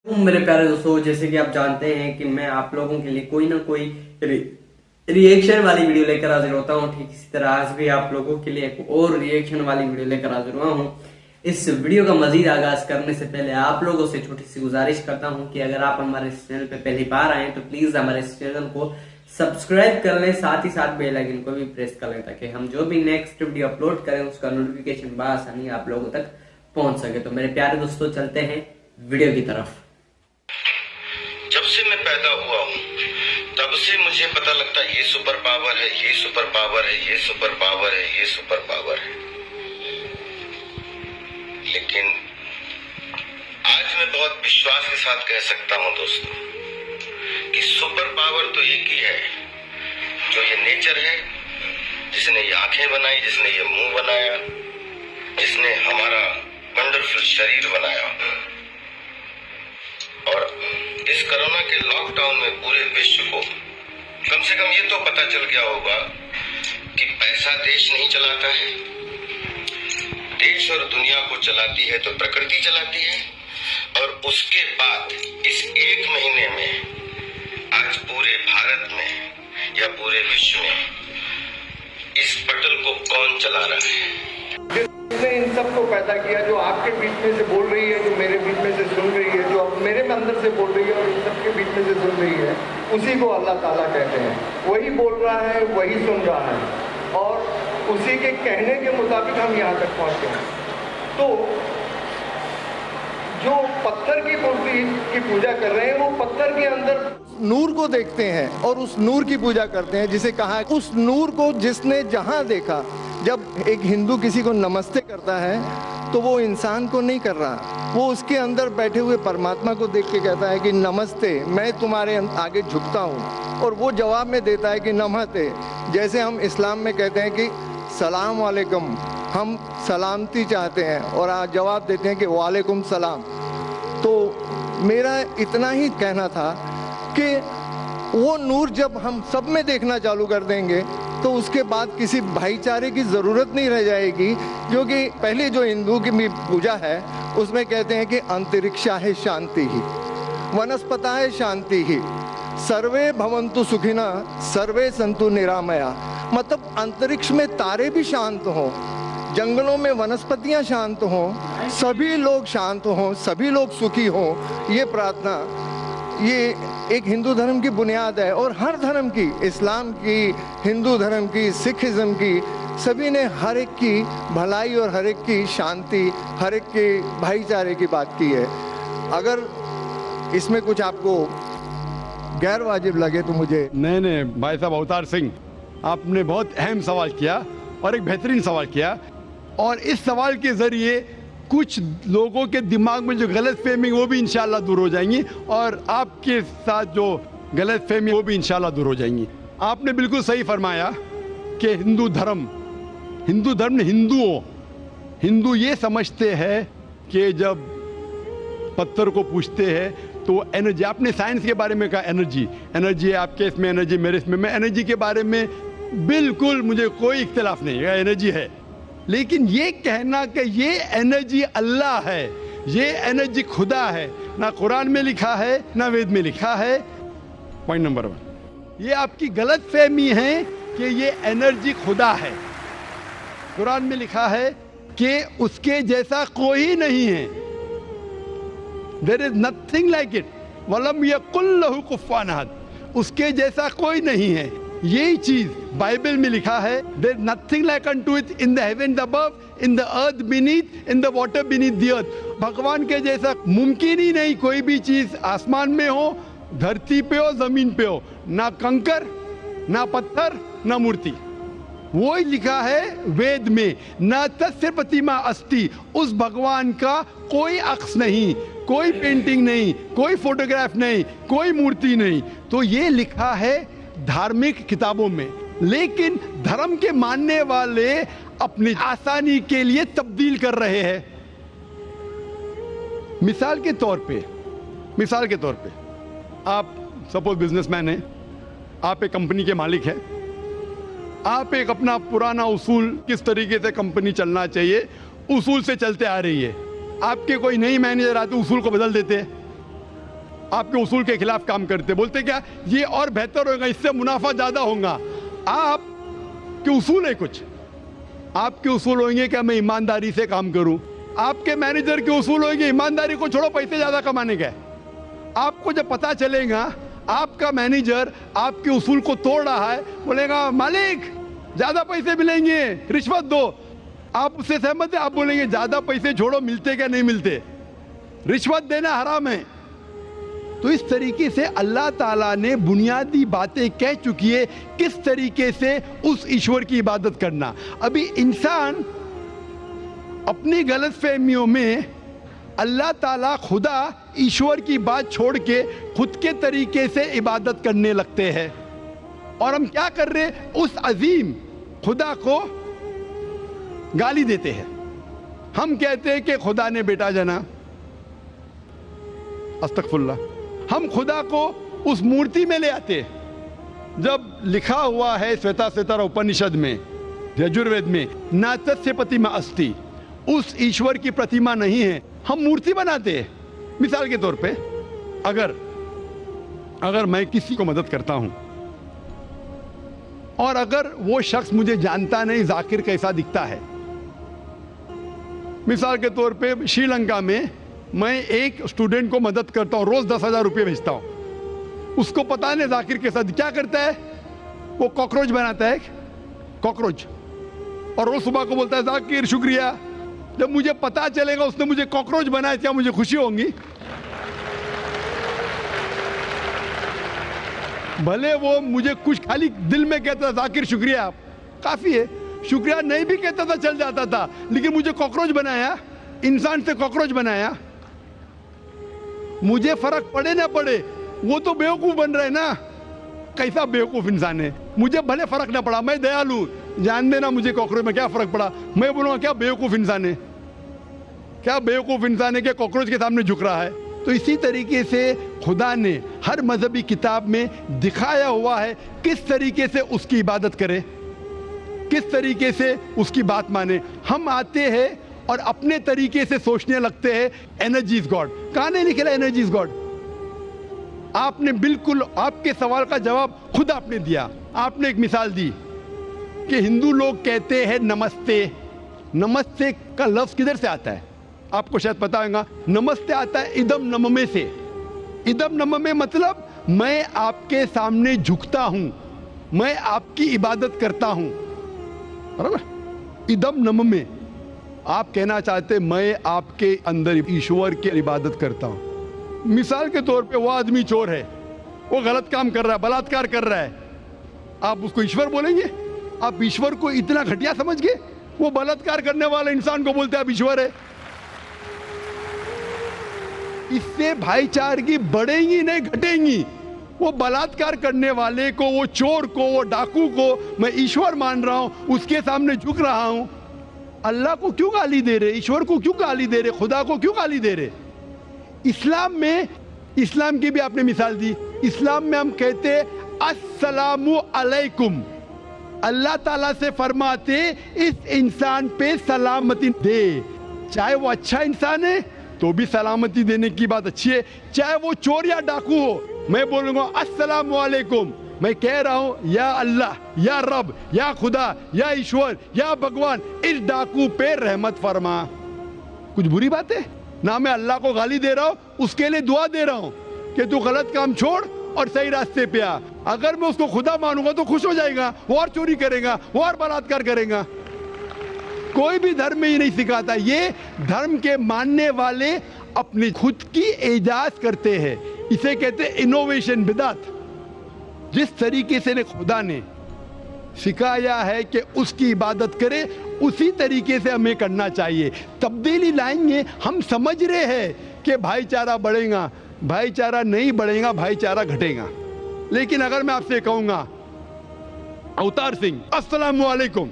मेरे प्यारे दोस्तों, जैसे कि आप जानते हैं कि मैं आप लोगों के लिए कोई ना कोई रिएक्शन वाली वीडियो लेकर हाजिर होता हूँ। ठीक इसी तरह आज भी आप लोगों के लिए एक और रिएक्शन वाली वीडियो लेकर हाजिर हुआ हूँ। इस वीडियो का मजीद आगाज करने से पहले आप लोगों से छोटी सी गुजारिश करता हूँ कि अगर आप हमारे इस चैनल पे पहली बार आए तो प्लीज हमारे इस चैनल को सब्सक्राइब कर लें, साथ ही साथ बेल आइकन को भी प्रेस कर लें ताकि हम जो भी नेक्स्ट वीडियो अपलोड करें उसका नोटिफिकेशन बआसानी आप लोगों तक पहुंच सके। तो मेरे प्यारे दोस्तों, चलते हैं वीडियो की तरफ। जब से मैं पैदा हुआ हूँ तब से मुझे पता लगता है ये सुपर पावर है, ये सुपर पावर है, ये सुपर पावर है, ये सुपर पावर है। लेकिन आज मैं बहुत विश्वास के साथ कह सकता हूँ दोस्तों कि सुपर पावर तो एक ही है, जो ये नेचर है, जिसने ये आंखें बनाई, जिसने ये मुंह बनाया, जिसने हमारा वंडरफुल शरीर बनाया। और इस कोरोना के लॉकडाउन में पूरे विश्व को कम से कम ये तो पता चल गया होगा कि पैसा देश नहीं चलाता है, देश और दुनिया को चलाती है तो प्रकृति चलाती है। और उसके बाद इस एक महीने में आज पूरे भारत में या पूरे विश्व में इस पटल को कौन चला रहा है? जिसने इन सबको पैदा किया, जो आपके बीच में से बोल रही है, जो मेरे बीच में से सुन रही है, जो मेरे अंदर से बोल रही है और इन सबके बीच में से सुन रही है, उसी को अल्लाह ताला कहते हैं। वही बोल रहा है, वही सुन रहा है और उसी के कहने के मुताबिक हम यहाँ तक पहुँचे हैं। तो जो पत्थर की मूर्ति की पूजा कर रहे हैं, वो पत्थर के अंदर नूर को देखते हैं और उस नूर की पूजा करते हैं, जिसे कहा है उस नूर को जिसने जहां देखा। जब एक हिंदू किसी को नमस्ते करता है तो वो इंसान को नहीं कर रहा, वो उसके अंदर बैठे हुए परमात्मा को देख के कहता है कि नमस्ते, मैं तुम्हारे आगे झुकता हूँ। और वो जवाब में देता है कि नमस्ते। जैसे हम इस्लाम में कहते हैं कि सलाम वालेकुम, हम सलामती चाहते हैं और आज जवाब देते हैं कि वालेकुम सलाम। तो मेरा इतना ही कहना था कि वो नूर जब हम सब में देखना चालू कर देंगे तो उसके बाद किसी भाईचारे की ज़रूरत नहीं रह जाएगी। क्योंकि पहले जो हिंदू की पूजा है उसमें कहते हैं कि अंतरिक्षा है शांति ही, वनस्पता है शांति ही, सर्वे भवन्तु सुखिना, सर्वे संतु निरामया। मतलब अंतरिक्ष में तारे भी शांत हों, जंगलों में वनस्पतियां शांत हों, सभी लोग शांत हों, सभी लोग सुखी हों। ये प्रार्थना, ये एक हिंदू धर्म की बुनियाद है। और हर धर्म की, इस्लाम की, हिंदू धर्म की, सिखिज्म की, सभी ने हर एक की भलाई और हर एक की शांति, हर एक के भाईचारे की बात की है। अगर इसमें कुछ आपको गैर वाजिब लगे तो मुझे नहीं भाई साहब अवतार सिंह, आपने बहुत अहम सवाल किया और एक बेहतरीन सवाल किया। और इस सवाल के ज़रिए कुछ लोगों के दिमाग में जो गलत फहमी वो भी इंशाल्लाह दूर हो जाएंगी और आपके साथ जो गलत फहमी वो भी इंशाल्लाह दूर हो जाएंगी। आपने बिल्कुल सही फरमाया कि हिंदू धर्म ने हिंदू ये समझते हैं कि जब पत्थर को पूछते हैं तो एनर्जी, आपने साइंस के बारे में कहा एनर्जी है, आपके इसमें एनर्जी, मेरे इसमें, मैं एनर्जी के बारे में बिल्कुल मुझे कोई इख्तिलाफ नहीं है, एनर्जी है। लेकिन ये कहना कि ये एनर्जी अल्लाह है, ये एनर्जी खुदा है, ना कुरान में लिखा है ना वेद में लिखा है। पॉइंट नंबर 1, ये आपकी गलत फहमी है कि ये एनर्जी खुदा है। कुरान में लिखा है कि उसके जैसा कोई नहीं है, there is nothing like it, वलम यकुल लहू कुफुवन अहद, उसके जैसा कोई नहीं है। यही चीज बाइबल में लिखा है, there nothing like unto it in the heaven above, in the earth beneath, in the water beneath the earth. भगवान के जैसा मुमकिन ही नहीं कोई भी चीज आसमान में हो, धरती पे हो, जमीन पे हो, ना कंकर, ना पत्थर, ना मूर्ति। वो ही लिखा है वेद में, न तस्य प्रतिमा अस्ति, उस भगवान का कोई अक्स नहीं, कोई पेंटिंग नहीं, कोई फोटोग्राफ नहीं, कोई मूर्ति नहीं। तो ये लिखा है धार्मिक किताबों में। लेकिन धर्म के मानने वाले अपनी आसानी के लिए तब्दील कर रहे हैं। मिसाल के तौर पे आप सपोज बिजनेसमैन हैं, आप एक कंपनी के मालिक हैं, आप एक अपना पुराना उसूल, किस तरीके से कंपनी चलना चाहिए, उसूल से चलते आ रही है। आपके कोई नई मैनेजर आते उसूल को बदल देते हैं, आपके उसूल के खिलाफ काम करते, बोलते क्या ये और बेहतर होगा, इससे मुनाफा ज्यादा होगा। आपके उसूल है कुछ, आपके उसूल होंगे कि मैं ईमानदारी से काम करूं, आपके मैनेजर के उसूल होंगे ईमानदारी को छोड़ो पैसे ज्यादा कमाने के। आपको जब पता चलेगा आपका मैनेजर आपके उसूल को तोड़ रहा है, बोलेगा मालिक ज्यादा पैसे मिलेंगे, रिश्वत दो, आप उससे सहमत है? आप बोलेंगे ज्यादा पैसे छोड़ो, मिलते क्या नहीं मिलते, रिश्वत देना हराम है। तो इस तरीके से अल्लाह ताला ने बुनियादी बातें कह चुकी है किस तरीके से उस ईश्वर की इबादत करना। अभी इंसान अपनी गलतफहमियों में अल्लाह ताला खुदा ईश्वर की बात छोड़ के खुद के तरीके से इबादत करने लगते हैं। और हम क्या कर रहे हैं, उस अजीम खुदा को गाली देते हैं। हम कहते हैं कि खुदा ने बेटा जना, अस्तगफुरुल्लाह। हम खुदा को उस मूर्ति में ले आते हैं। जब लिखा हुआ है श्वेताश्वेतर उपनिषद में, यजुर्वेद में, नातस्य प्रतिमा अस्ति, उस ईश्वर की प्रतिमा नहीं है, हम मूर्ति बनाते हैं। मिसाल के तौर पे अगर मैं किसी को मदद करता हूं और अगर वो शख्स मुझे जानता नहीं जाकिर कैसा दिखता है, मिसाल के तौर पे श्रीलंका में मैं एक स्टूडेंट को मदद करता हूं, रोज 10,000 रुपये भेजता हूं, उसको पता नहीं जाकिर के साथ क्या करता है, वो कॉकरोच बनाता है, कॉकरोच, और रोज सुबह को बोलता है जाकिर शुक्रिया। जब मुझे पता चलेगा उसने मुझे कॉकरोच बनाया, क्या मुझे खुशी होगी? भले वो मुझे कुछ खाली दिल में कहता था जाकिर शुक्रिया, काफी है, शुक्रिया नहीं भी कहता था चल जाता था, लेकिन मुझे कॉकरोच बनाया, इंसान से कॉकरोच बनाया। मुझे फर्क पड़े ना पड़े, वो तो बेवकूफ बन रहे ना, कैसा बेवकूफ इंसान है। मुझे भले फर्क ना पड़ा, मैं दयालु, जान देना मुझे कॉकरोच में क्या फर्क पड़ा, मैं बोलूंगा क्या बेवकूफ इंसान है, क्या बेवकूफ इंसान है कि कॉकरोच के सामने झुक रहा है। तो इसी तरीके से खुदा ने हर मजहबी किताब में दिखाया हुआ है किस तरीके से उसकी इबादत करे, किस तरीके से उसकी बात माने। हम आते हैं और अपने तरीके से सोचने लगते हैं एनर्जी इज गॉड। कहां नहीं लिखा एनर्जी इज गॉड? आपने बिल्कुल आपके सवाल का जवाब खुद आपने दिया। आपने एक मिसाल दी कि हिंदू लोग कहते हैं नमस्ते। नमस्ते का लफ्ज किधर से आता है? आपको शायद पता होगा, नमस्ते आता है इदम नममे से। इदम नममे मतलब मैं आपके सामने झुकता हूं, मैं आपकी इबादत करता हूं, बराबर। इदम नममे, आप कहना चाहते मैं आपके अंदर ईश्वर की इबादत करता हूं। मिसाल के तौर पे वो आदमी चोर है, वो गलत काम कर रहा है, बलात्कार कर रहा है, आप उसको ईश्वर बोलेंगे? आप ईश्वर को इतना घटिया समझ गए? वो बलात्कार करने वाले इंसान को बोलते आप ईश्वर है। इससे भाईचारगी बढ़ेगी नहीं घटेगी। वो बलात्कार करने वाले को, वो चोर को, वो डाकू को मैं ईश्वर मान रहा हूं, उसके सामने झुक रहा हूं। अल्लाह को क्यों गाली दे रहे, ईश्वर को क्यों गाली दे रहे, खुदा को क्यों गाली दे रहे? इस्लाम में, इस्लाम की भी आपने मिसाल दी, इस्लाम में हम कहते अस्सलामु अलैकुम, अल्लाह ताला से फरमाते इस इंसान पे सलामती दे। चाहे वो अच्छा इंसान है तो भी सलामती देने की बात अच्छी है, चाहे वो चोर या डाकू हो, मैं बोलूंगा अस्सलामु अलैकुम। मैं कह रहा हूं या अल्लाह, या रब, या खुदा, या ईश्वर, या भगवान, इस डाकू पे रहमत फरमा। कुछ बुरी बात है ना? मैं अल्लाह को गाली दे रहा हूं, उसके लिए दुआ दे रहा हूं कि तू गलत काम छोड़ और सही रास्ते पे आ। अगर मैं उसको खुदा मानूंगा तो खुश हो जाएगा, वो और चोरी करेगा, वो और बलात्कार करेगा। कोई भी धर्म में ही नहीं सिखाता। ये धर्म के मानने वाले अपनी खुद की इजाज़त करते हैं, इसे कहते हैं इनोवेशन, बिदात। जिस तरीके से खुदा ने सिखाया है कि उसकी इबादत करे, उसी तरीके से हमें करना चाहिए। तब्दीली लाएंगे, हम समझ रहे हैं कि भाईचारा बढ़ेगा, भाईचारा नहीं बढ़ेगा, भाईचारा घटेगा। लेकिन अगर मैं आपसे कहूंगा अवतार सिंह अस्सलाम वालेकुम,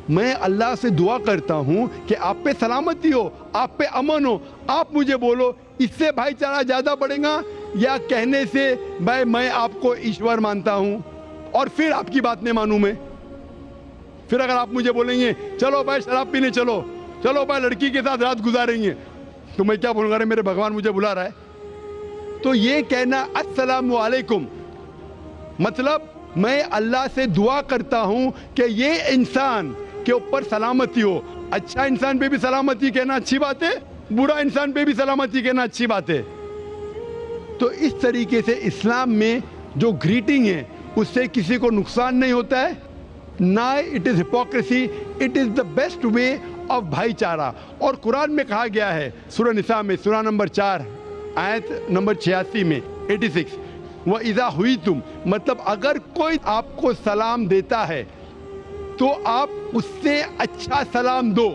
मैं अल्लाह से दुआ करता हूं कि आप पे सलामती हो, आप पे अमन हो, आप मुझे बोलो, इससे भाईचारा ज्यादा बढ़ेगा या कहने से भाई मैं आपको ईश्वर मानता हूं और फिर आपकी बात नहीं मानूं मैं? फिर अगर आप मुझे बोलेंगे चलो भाई शराब पीने चलो, चलो भाई लड़की के साथ रात गुजारेंगे, तो मैं क्या बोलूंगा? अरे मेरे भगवान मुझे बुला रहा है, तो ये कहना अस्सलामु अलैकुम, मतलब मैं अल्लाह से दुआ करता हूं कि ये इंसान के ऊपर सलामती हो। अच्छा इंसान पे भी सलामती कहना अच्छी बात है, बुरा इंसान पे भी सलामती कहना अच्छी बात है। तो इस तरीके से इस्लाम में जो ग्रीटिंग है उससे किसी को नुकसान नहीं होता है, ना it is hypocrisy, it is the best way of भाईचारा। और कुरान में कहा गया है सूरह निसा में सूरह नंबर 4 आयत नंबर 86 में 86, वह इज़ा हुई तुम, मतलब अगर कोई आपको सलाम देता है तो आप उससे अच्छा सलाम दो।